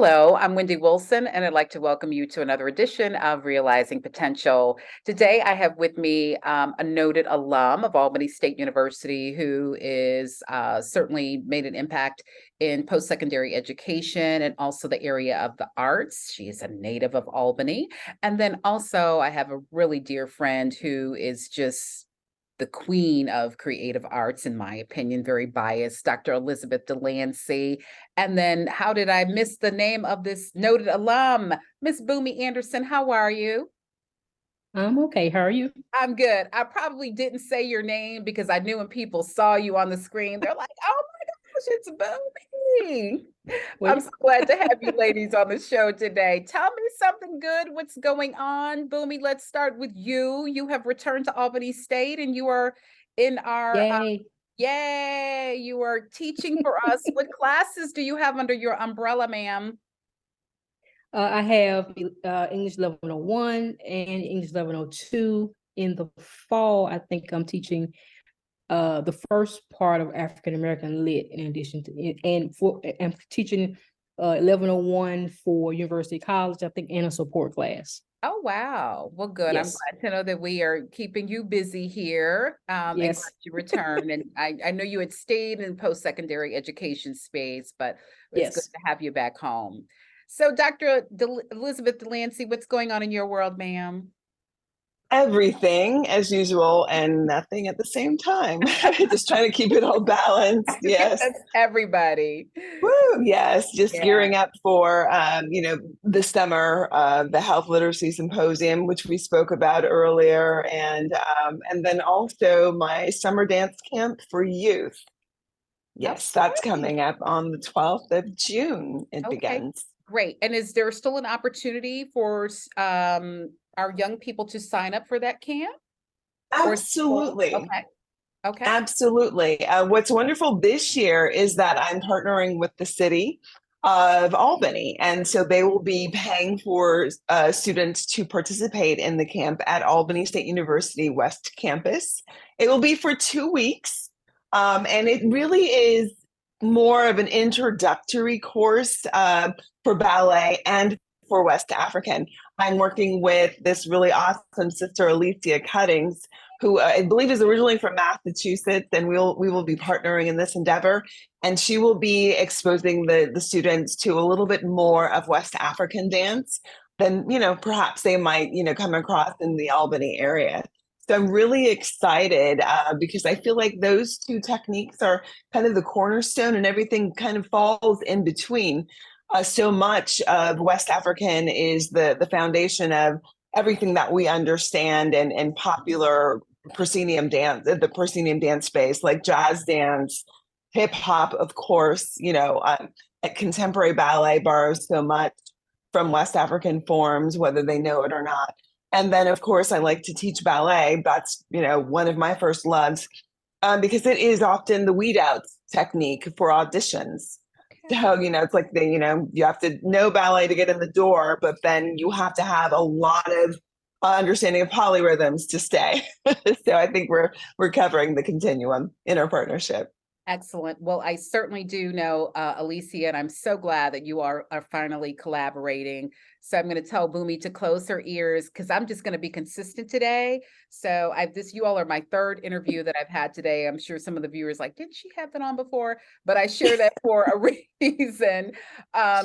Hello, I'm Wendy Wilson, and I'd like to welcome you to another edition of Realizing Potential. Today, I have with me a noted alum of Albany State University who is certainly made an impact in post-secondary education and also the area of the arts. She is a native of Albany. And then also, I have a really dear friend who is just the queen of creative arts, in my opinion, very biased, Dr. Elizabeth Delancey. And then how did I miss the name of this noted alum? Miss Boomy Anderson, how are you? I'm okay. How are you? I'm good. I probably didn't say your name because I knew when people saw you on the screen, they're like, oh my gosh, it's Boomy. Well, I'm so glad to have you ladies on the show today. Tell me something good. What's going on? Boomy, let's start with you. You have returned to Albany State and you are in our, yay. yay, you are teaching for us. What classes do you have under your umbrella, ma'am? I have English level 101 and English level 102. In the fall, I think I'm teaching the first part of African American Lit in addition to, and for I'm teaching 1101 for University College, I think, and a support class. Oh, wow. Well, good. I'm Yes, glad to know that we are keeping you busy here, and glad yes, you returned. And I know you had stayed in post-secondary education space, but it's good yes. to have you back home. So, Dr. Elizabeth Delancey, what's going on in your world, ma'am? Everything as usual and nothing at the same time. Just trying to keep it all balanced. I think Yes. that's everybody. Woo, yes. Just Yeah. gearing up for, the summer, the Health Literacy Symposium, which we spoke about earlier, and then also my summer dance camp for youth. Yes, that's Okay. coming up on the 12th of June. It Okay. begins. Great. And is there still an opportunity for our young people to sign up for that camp? Or is it full? Absolutely. Okay. Okay. Absolutely. What's wonderful this year is that I'm partnering with the city of Albany. And so they will be paying for students to participate in the camp at Albany State University West Campus. It will be for 2 weeks. And it really is more of an introductory course for ballet and for West African. I'm working with this really awesome sister, Alicia Cuttings, who I believe is originally from Massachusetts, and we will be partnering in this endeavor. And she will be exposing the students to a little bit more of West African dance than perhaps they might come across in the Albany area. So I'm really excited because I feel like those two techniques are kind of the cornerstone, and everything kind of falls in between. So much of West African is the foundation of everything that we understand and popular proscenium dance, the proscenium dance space, like jazz dance, hip hop, of course, contemporary ballet borrows so much from West African forms, whether they know it or not. And then, of course, I like to teach ballet. That's, one of my first loves because it is often the weed out technique for auditions. Okay. So, it's like you have to know ballet to get in the door, but then you have to have a lot of understanding of polyrhythms to stay. So I think we're covering the continuum in our partnership. Excellent. Well, I certainly do know Alicia, and I'm so glad that you are finally collaborating. So I'm going to tell Boomy to close her ears because I'm just going to be consistent today. So you all are my third interview that I've had today. I'm sure some of the viewers like, didn't she have that on before? But I share that for a reason.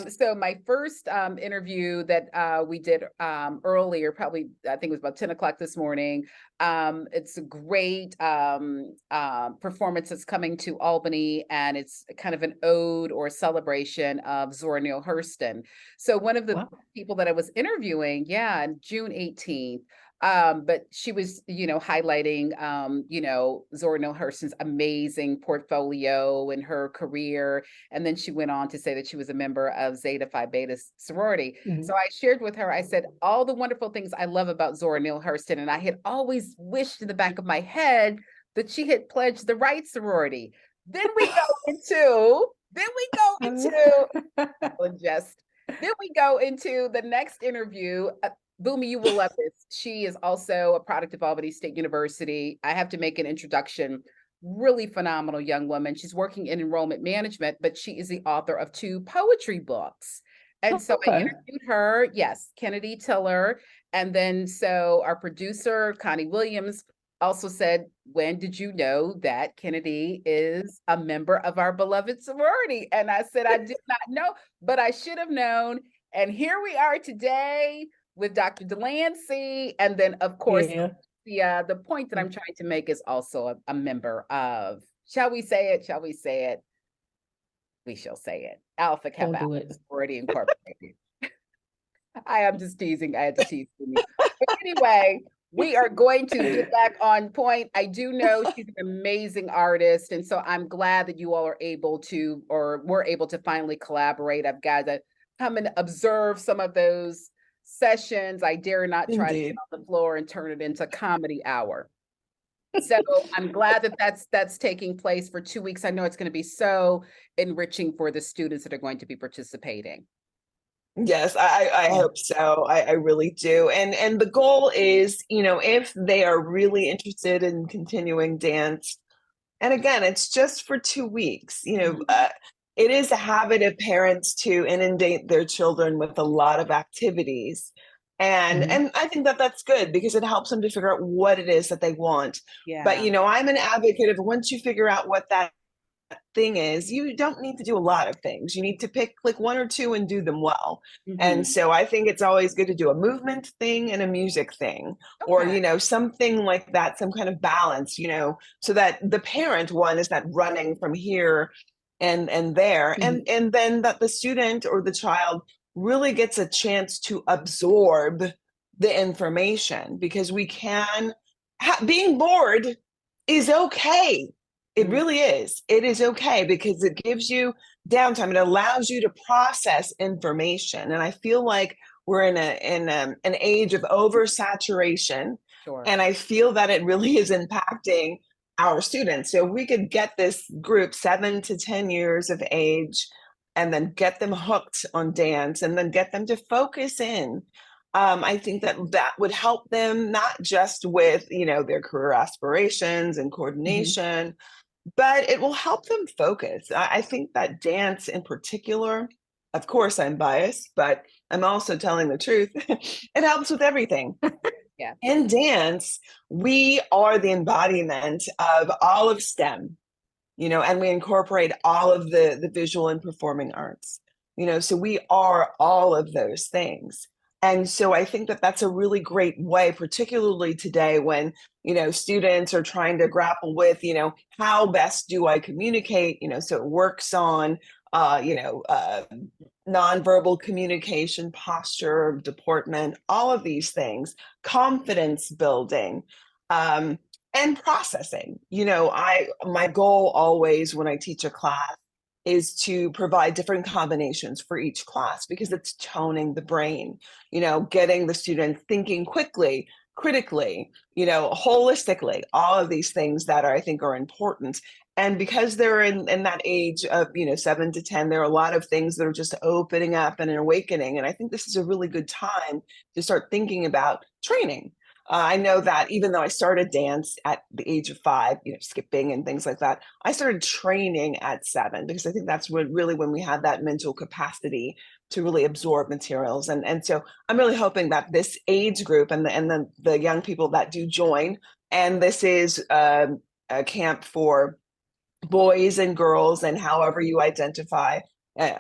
So my first interview that we did earlier, probably I think it was about 10 o'clock this morning. It's a great performance that's coming to Albany, and it's kind of an ode or a celebration of Zora Neale Hurston. So one of the Wow. people that I was interviewing, yeah, June 18th. But she was, highlighting, Zora Neale Hurston's amazing portfolio and her career. And then she went on to say that she was a member of Zeta Phi Beta sorority. Mhm. So I shared with her, I said, all the wonderful things I love about Zora Neale Hurston. And I had always wished in the back of my head that she had pledged the right sorority. Then we go into, then we go into, just, then we go into the next interview. Boomy, you will love this. She is also a product of Albany State University. I have to make an introduction. Really phenomenal young woman. She's working in enrollment management, but she is the author of two poetry books. And so I Okay. interviewed her, yes, Kennedy Tiller. And then so our producer, Connie Williams, also said, when did you know that Kennedy is a member of our beloved sorority? And I said, I did not know, but I should have known. And here we are today with Dr. Delancey. And then, of course, Yeah. the point that I'm trying to make is also a member of, shall we say it? Shall we say it? We shall say it. Alpha Kappa Don't do Alpha it. Sorority Incorporated. I am just teasing. I had to tease me. But anyway, we are going to get back on point. I do know she's an amazing artist. And so I'm glad that you all are able to, or were able to finally collaborate. I've got to come and observe some of those sessions. I dare not try to get Indeed. on the floor and turn it into comedy hour. So I'm glad that that's taking place for 2 weeks. I know it's going to be so enriching for the students that are going to be participating. Yes, I hope so. I really do. And the goal is, if they are really interested in continuing dance, and again, it's just for 2 weeks, it is a habit of parents to inundate their children with a lot of activities. And I think that that's good because it helps them to figure out what it is that they want. But, Yeah. I'm an advocate of once you figure out what that thing is, you don't need to do a lot of things. You need to pick like one or two and do them well. And Mhm. so I think it's always good to do a movement thing and a music thing, or, Okay. something like that, some kind of balance, so that the parent one is not running from here and there. And then that the student or the child really gets a chance to absorb the information because we can being bored is okay. It Mhm. really is. It is okay because it gives you downtime. It allows you to process information. And I feel like we're in an age of oversaturation. Sure. And I feel that it really is impacting our students. So if we could get this group 7 to 10 years of age and then get them hooked on dance and then get them to focus in. I think that that would help them not just with, their career aspirations and coordination, but it will help them focus. I think that dance in particular, of course, I'm biased, but I'm also telling the truth. It helps with everything. Yeah. In dance, we are the embodiment of all of STEM, and we incorporate all of the visual and performing arts, so we are all of those things. And so I think that that's a really great way, particularly today when, students are trying to grapple with, how best do I communicate, so it works on, nonverbal communication, posture, deportment, all of these things, confidence building. And processing. My goal always when I teach a class is to provide different combinations for each class because it's toning the brain, getting the students thinking quickly, critically, holistically, all of these things that I think are important. And because they're in that age of, 7 to 10, there are a lot of things that are just opening up and awakening. And I think this is a really good time to start thinking about training. I know that even though I started dance at the age of 5, skipping and things like that, I started training at 7 because I think that's when we had that mental capacity to really absorb materials. And so I'm really hoping that this age group and the young people that do join, and this is a camp for boys and girls and however you identify,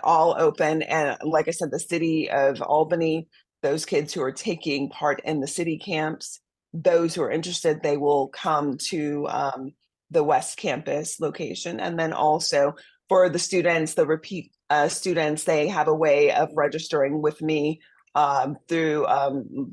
all open. And like I said, the city of Albany, those kids who are taking part in the city camps, those who are interested, they will come to the West Campus location. And then also for the students, the repeat students, they have a way of registering with me through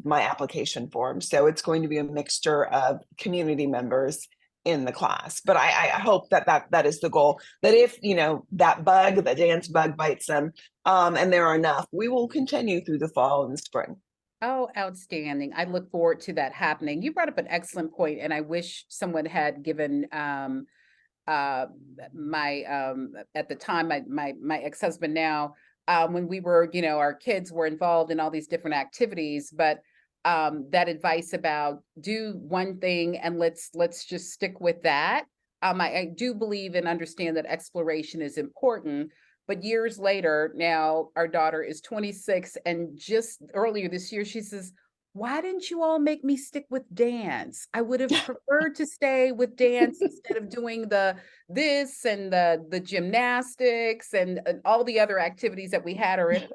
my application form. So it's going to be a mixture of community members in the class. But I hope that is the goal, that if, that dance bug bites them, and there are enough, we will continue through the fall and the spring. Oh, outstanding. I look forward to that happening. You brought up an excellent point, and I wish someone had given my at the time my ex-husband now, when we were, our kids were involved in all these different activities, but that advice about do one thing and let's just stick with that. I do believe and understand that exploration is important, But years later, now our daughter is 26, and just earlier this year, she says, why didn't you all make me stick with dance? I would have preferred to stay with dance instead of doing this and the gymnastics and all the other activities that we had her in.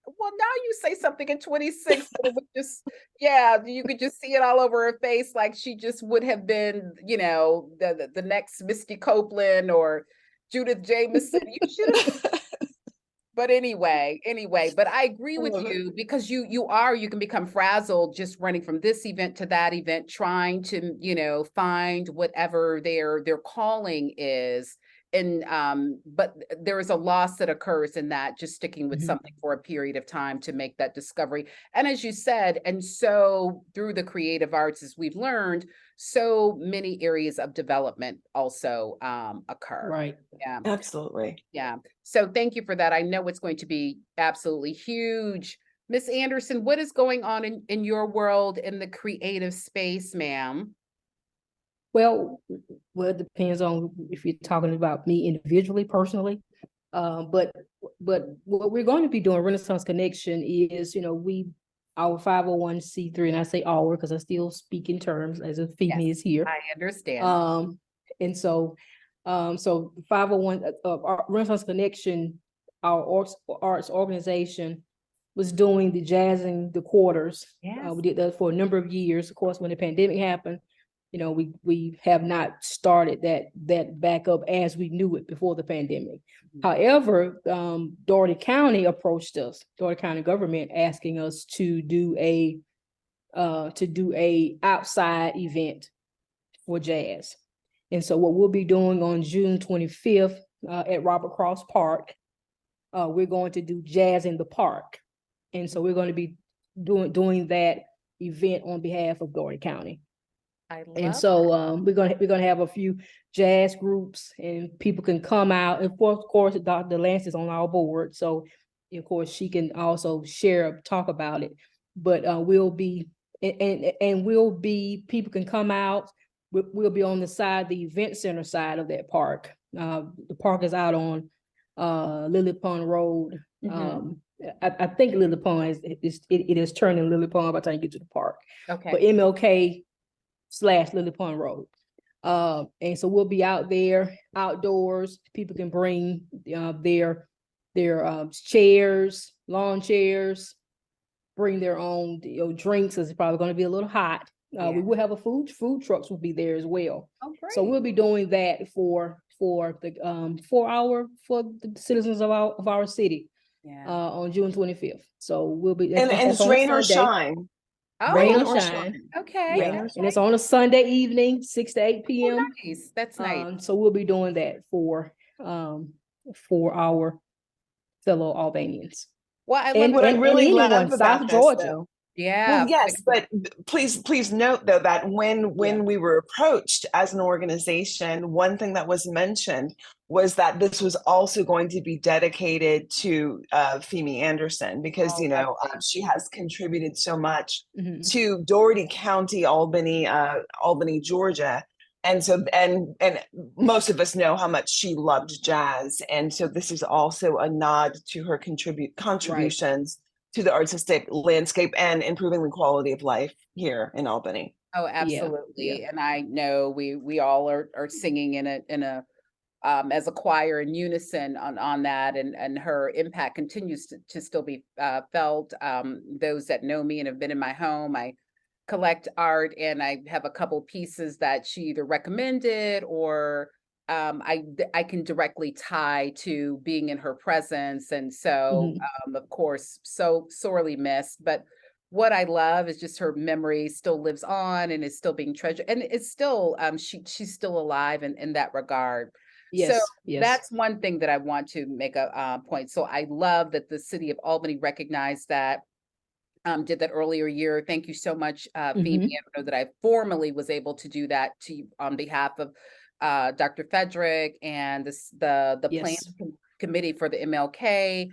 Well, now you say something at 26, but it would just, yeah, you could just see it all over her face, like she just would have been, the next Misty Copeland or Judith Jameson. You should have. But anyway, but I agree with you, because you can become frazzled just running from this event to that event, trying to, find whatever their calling is. And but there is a loss that occurs in that, just sticking with something for a period of time to make that discovery. And as you said, and so through the creative arts, as we've learned, so many areas of development also occur. Right. Yeah. Absolutely. Yeah. So thank you for that. I know it's going to be absolutely huge. Miss Anderson, what is going on in your world in the creative space, ma'am? Well, it depends on if you're talking about me individually, personally. But what we're going to be doing, Renaissance Connection, is, our 501c3, and I say our because I still speak in terms as if FEMA is here. I understand. And so 501 our Renaissance Connection, our arts organization, was doing the jazzing the quarters. Yes. We did that for a number of years. Of course, when the pandemic happened, we have not started that back up as we knew it before the pandemic. However, Dougherty County approached us, Dougherty County government, asking us to do a outside event for jazz. And so what we'll be doing on June 25th at Robert Cross Park, we're going to do Jazz in the Park. And so we're going to be doing that event on behalf of Dougherty County. And so we're gonna have a few jazz groups, and people can come out. And of course, Dr. Lance is on our board, so of course she can also talk about it. But we'll be people can come out. We'll be on the event center side of that park. The park is out on Lily Pond Road. I think Lily Pond is turning Lily Pond by the time you get to the park. Okay. But MLK/Lily Pond Road. And so we'll be out there outdoors. People can bring their chairs, lawn chairs, bring their own drinks. It's probably going to be a little hot. We will have food trucks will be there as well. Oh, great. So we'll be doing that for the citizens of our city on June 25th. So we'll be and it's rain or shine. Oh, rain or shine. Okay. Yeah. And it's on a Sunday evening, 6 to 8 p.m. Oh, nice. That's nice. So we'll be doing that for our fellow Albanians. Well, I And what I really love about South this, Georgia. though, Yeah. well, yes, but please note though that when we were approached as an organization, one thing that was mentioned was that this was also going to be dedicated to Femi Anderson, because she has contributed so much to Dougherty County, Albany, Georgia. And so and most of us know how much she loved jazz. And so this is also a nod to her contributions to the artistic landscape and improving the quality of life here in Albany. Oh, absolutely. And I know we all are singing in a as a choir in unison on that, and her impact continues to still be felt. Those that know me and have been in my home, I collect art, and I have a couple pieces that she either recommended or I can directly tie to being in her presence. And so, of course, so sorely missed. But what I love is just her memory still lives on and is still being treasured. And it's still, she's still alive in that regard. Yes, so that's one thing that I want to make a point. So I love that the city of Albany recognized that. Did that earlier year. Thank you so much, Phoebe. I know that I formally was able to do that on behalf of Dr. Fedrick and the planning committee for the MLK,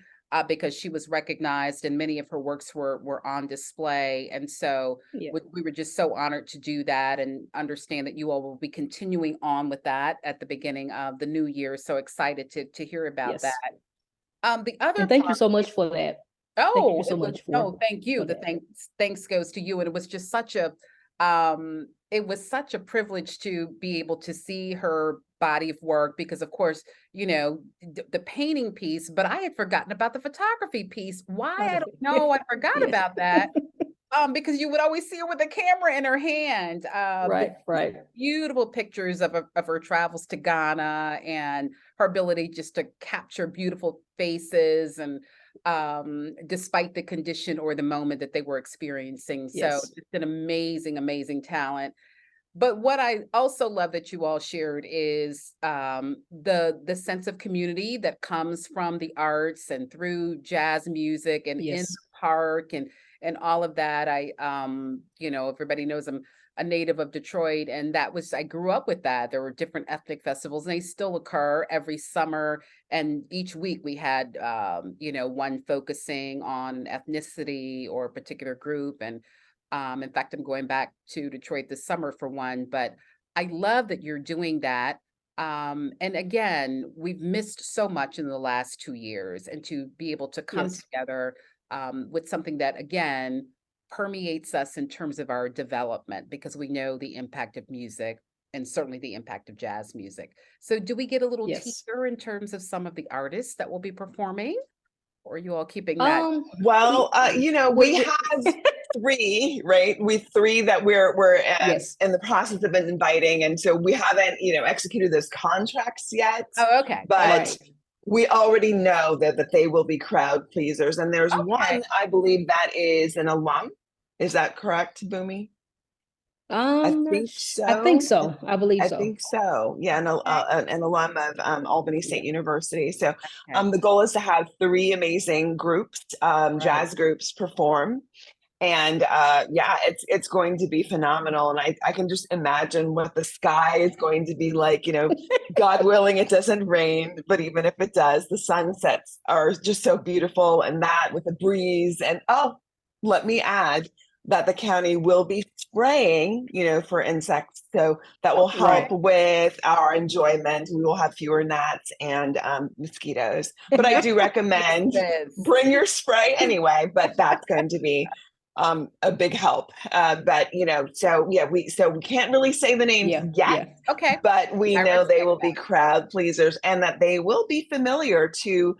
because she was recognized and many of her works were on display. And so we were just so honored to do that, and understand that you all will be continuing on with that at the beginning of the new year. So excited to hear about that. The other And thank you part, so much for that. oh, so it was, much no, thank you. for The that. thanks goes to you. And it was just it was such a privilege to be able to see her body of work because of course, the painting piece, but I had forgotten about the photography piece. Why? I don't know. I forgot Yes. about that. Because you would always see her with a camera in her hand. Right. Beautiful pictures of her travels to Ghana and her ability just to capture beautiful faces and despite the condition or the moment that they were experiencing. So Yes. just an amazing, amazing talent. But what I also love that you all shared is the sense of community that comes from the arts and through jazz music and in Yes. the park and all of that. Everybody knows I'm a native of Detroit, and I grew up with that. There were different ethnic festivals, and they still occur every summer. And each week we had, one focusing on ethnicity or a particular group. And in fact, I'm going back to Detroit this summer for one, but I love that you're doing that. And again, we've missed so much in the last 2 years, and to be able to come Yes. together with something that, again, permeates us in terms of our development, because we know the impact of music and certainly the impact of jazz music. So, do we get a little Yes. teaser in terms of some of the artists that will be performing? Or are you all keeping that? Well, we we- have three, right? We three that we're Yes. in the process of inviting, and so we haven't, executed those contracts yet. Oh, okay. But Right. we already know that they will be crowd pleasers. And there's Okay. one, I believe, that is an alum. Is that correct, Boomy? I think so. I think so. I believe I so. think so. Yeah, an alum of Albany State University. So Okay. the goal is to have three amazing groups, Right. jazz groups, perform. And it's going to be phenomenal. And I can just imagine what the sky is going to be like. God willing, it doesn't rain, but even if it does, the sunsets are just so beautiful, and that with a breeze. And let me add that the county will be spraying, for insects. So that will help Right. with our enjoyment. We will have fewer gnats and mosquitoes. But I do recommend bring your spray anyway, but that's going to be a big help. But we can't really say the names yet. Yeah. Okay. But we I know they respect will be crowd pleasers, and that they will be familiar to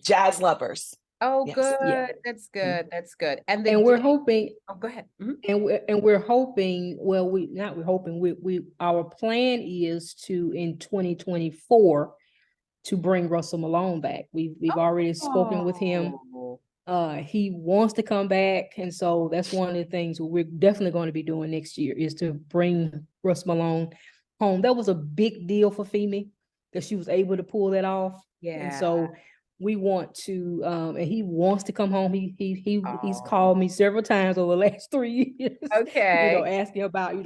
jazz lovers. Oh, Yes. good. Yeah. That's good. That's good. And And we're hoping, oh, go ahead. Mhm. and we're hoping, well, we're hoping, our plan is to, in 2024, to bring Russell Malone back. We've already spoken with him. Oh. He wants to come back, and so that's one of the things we're definitely going to be doing next year, is to bring Russ Malone home. That was a big deal for Femi, that she was able to pull that off. Yeah. And so we want to, and he wants to come home. He's Oh. called me several times over the last 3 years. Okay. Asking about, I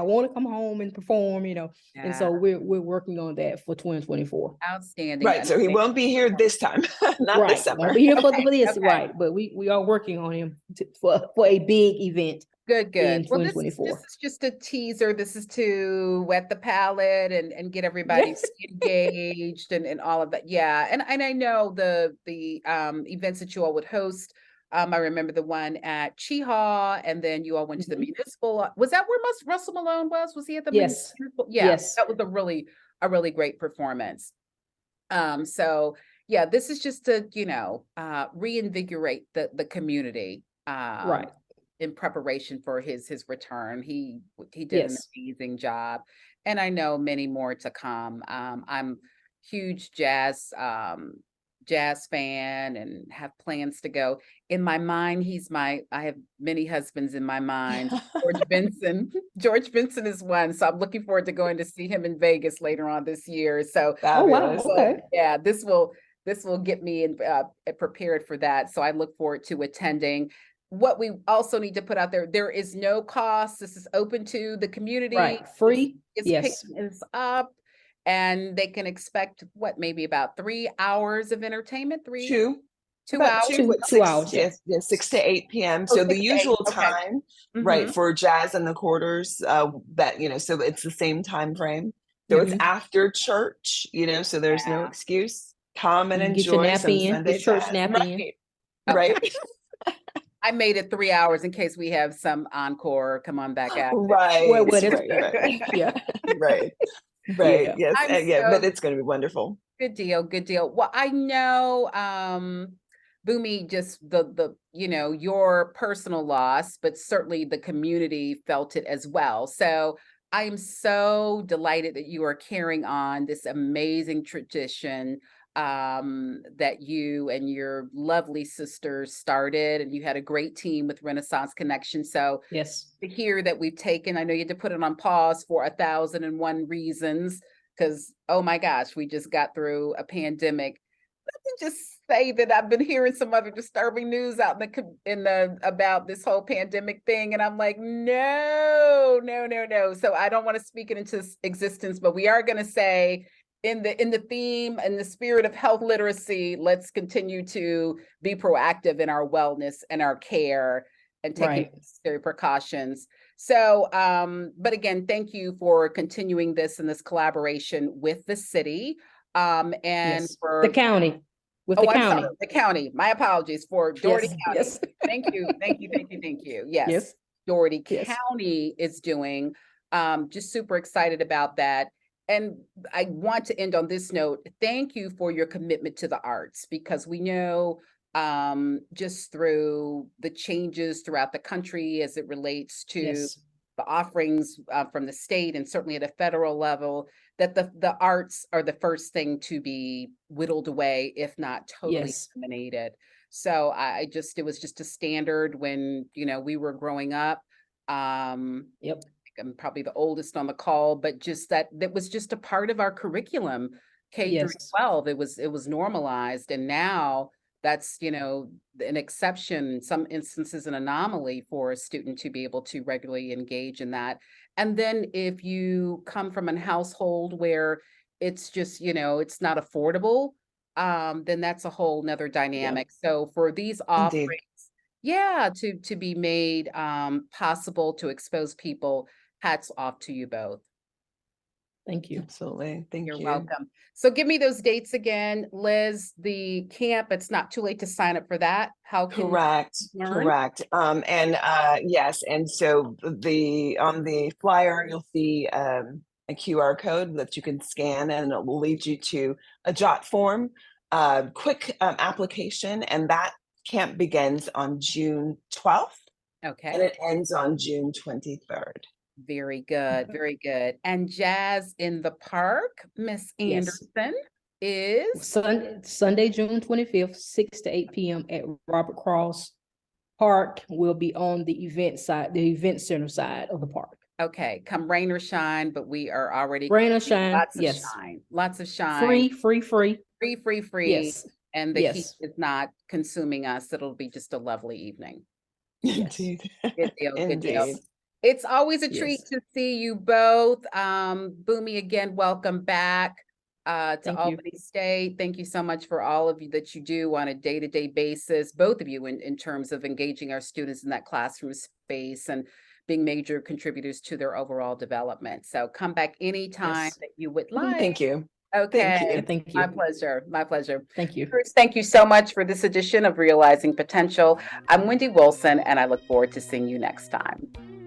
want to come home and perform, and Yeah. so we're working on that for 2024. Outstanding. Right. So he won't be here this time, not this summer. Won't be here for this, Okay. right? But we are working on him for a big event. Good. In Well, this 2024. is just a teaser. This is to wet the palate and get everybody engaged and all of that. Yeah. And I know the events that you all would host. I remember the one at Cheehaw, and then you all went to the municipal. Was that where Russell Malone was? Was he at the Yes. municipal? Yeah. Yes. That was a really great performance. So yeah, this is just to, reinvigorate the community. Right. In preparation for his return. He did an Yes. amazing job, and I know many more to come. I'm huge jazz fan and have plans to go. In my mind, I have many husbands in my mind. George Benson is one, so I'm looking forward to going to see him in Vegas later on this year. So Fabulous. Oh wow, okay. yeah, this will get me prepared for that. So I look forward to attending. What we also need to put out there is no cost. This is open to the community. Right. Free. It's up, and they can expect maybe about 3 hours of entertainment. 2 hours. 2 hours. Yes, 6 to 8 p.m. So 6 the to 8, usual okay. time, right, for jazz and the quarters, that, so it's the same time frame. So it's after church, so there's no excuse. Come and You can get your enjoy nap some in, Sunday your church jazz. nap in. Right, Okay. right, I made it 3 hours in case we have some encore. Come on back after. right, Well, that's right, yeah, right, right. yeah. Yes, I'm yeah, but so it's going to be wonderful. good deal, good deal. Well, I know, Boomy, just your personal loss, but certainly the community felt it as well. So I am so delighted that you are carrying on this amazing tradition that you and your lovely sisters started, and you had a great team with Renaissance Connection. So Yes. to hear that we've taken, I know you had to put it on pause for 1,001 reasons, because oh my gosh, we just got through a pandemic. Let me just say that I've been hearing some other disturbing news out in the about this whole pandemic thing, and I'm like, no, no, no, no. So I don't want to speak it into existence, but we are going to say, in the theme and the spirit of health literacy, let's continue to be proactive in our wellness and our care and taking Right. necessary precautions. So, but again, thank you for continuing this and this collaboration with the city. And Yes. for The county. With the I'm county. sorry, the county. My apologies for Doherty Yes. County. Yes. Thank you, thank you, thank you, thank you. Yes, Yes. Doherty Yes. County is doing. Just super excited about that. And I want to end on this note. Thank you for your commitment to the arts, because we know just through the changes throughout the country as it relates to Yes. the offerings from the state and certainly at a federal level, that the arts are the first thing to be whittled away, if not totally Yes. eliminated. So it was just a standard when, we were growing up. Yep. I'm probably the oldest on the call, but just that was just a part of our curriculum, K through Yes. 12. It was normalized, and now that's, an exception, in some instances an anomaly for a student to be able to regularly engage in that. And then if you come from a household where it's just, it's not affordable, then that's a whole nother dynamic. So for these Indeed. offerings, yeah, to be made possible to expose people, hats off to you both. Thank you. Absolutely. Thank You're you. welcome. So give me those dates again, Liz. The camp, it's not too late to sign up for that. How can Correct. learn? Correct. And yes, and so on the flyer you'll see a QR code that you can scan, and it will lead you to a jot form, quick application, and that camp begins on June 12th and Okay, it ends on June 23rd. very good, very good. And Jazz in the Park, Miss Yes. Anderson, is Sunday, June 25th, 6 to 8 p.m. at Robert Cross Park. Will be on the event side, the event center side of the park. okay. Come rain or shine, but we are already Rain or shine. lots of Yes. shine, lots of shine. Free. Free. Yes. And the heat Yes. is not consuming us. It'll be just a lovely evening. Yes. Indeed. Good deal, good deal. Indeed. It's always a treat Yes. to see you both. Boomy, again, welcome back to Thank you. Albany State. Thank you so much for all of you that you do on a day-to-day basis, both of you in terms of engaging our students in that classroom space and being major contributors to their overall development. So come back anytime Yes. that you would like. Thank you. Okay. Thank you. Thank My you. pleasure. My pleasure. Thank you. Viewers, thank you so much for this edition of Realizing Potential. I'm Wendy Wilson, and I look forward to seeing you next time.